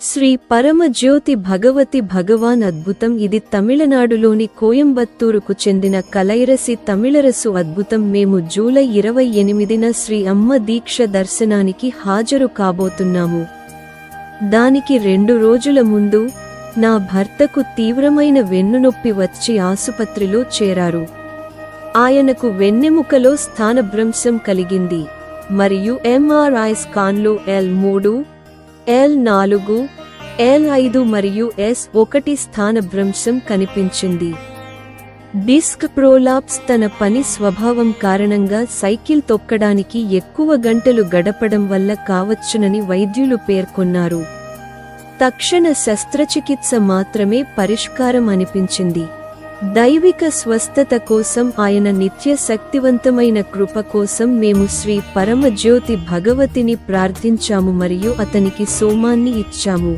శ్రీ పరమజ్యోతి భగవతి భగవాన్ అద్భుతం. ఇది తమిళనాడులోని కోయంబత్తూరుకు చెందిన కలైరసి తమిళరసు అద్భుతం. మేము జూలై 28న శ్రీ అమ్మ దీక్ష దర్శనానికి హాజరు కాబోతున్నాము. దానికి 2 రోజుల ముందు నా భర్తకు తీవ్రమైన వెన్నునొప్పి వచ్చి ఆసుపత్రిలో చేరారు. ఆయనకు వెన్నెముకలో స్థానభ్రంశం కలిగింది మరియు MRI స్కాన్లో L3, L4, L5 మరియు S1 స్థానభ్రంశం కనిపించింది. డిస్క్ ప్రోలాప్స్ తన పని స్వభావం కారణంగా సైకిల్ తొక్కడానికి ఎక్కువ గంటలు గడపడం వల్ల కావచ్చునని వైద్యులు పేర్కొన్నారు. తక్షణ శస్త్రచికిత్స మాత్రమే పరిష్కారం అనిపించింది. దైవిక స్వస్థత కోసం, ఆయన నిత్య శక్తివంతమైన కృప కోసం మేము శ్రీ పరమజ్యోతి భగవతిని ప్రార్థించాము మరియు అతనికి సోమాన్ని ఇచ్చాము.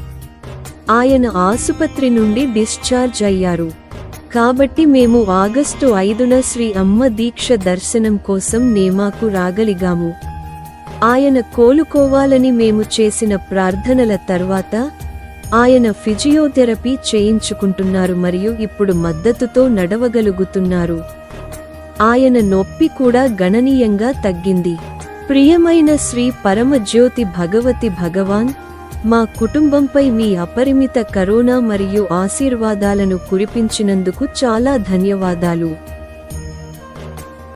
ఆయన ఆసుపత్రి నుండి డిశ్చార్జ్ అయ్యారు. కాబట్టి మేము ఆగస్టు 5న శ్రీ అమ్మ దీక్ష దర్శనం కోసం నేమాకు రాగలిగాము. ఆయన కోలుకోవాలని మేము చేసిన ప్రార్థనల తర్వాత ఆయన ఫిజియోథెరపీ చేయించుకుంటున్నారు మరియు ఇప్పుడు మద్దతుతో నడవగలుగుతున్నారు. ఆయన నొప్పి కూడా గణనీయంగా తగ్గింది. ప్రియమైన శ్రీ పరమజ్యోతి భగవతి భగవాన్, మా కుటుంబంపై మీ అపరిమిత కరుణ మరియు ఆశీర్వాదాలను కురిపించినందుకు చాలా ధన్యవాదాలు.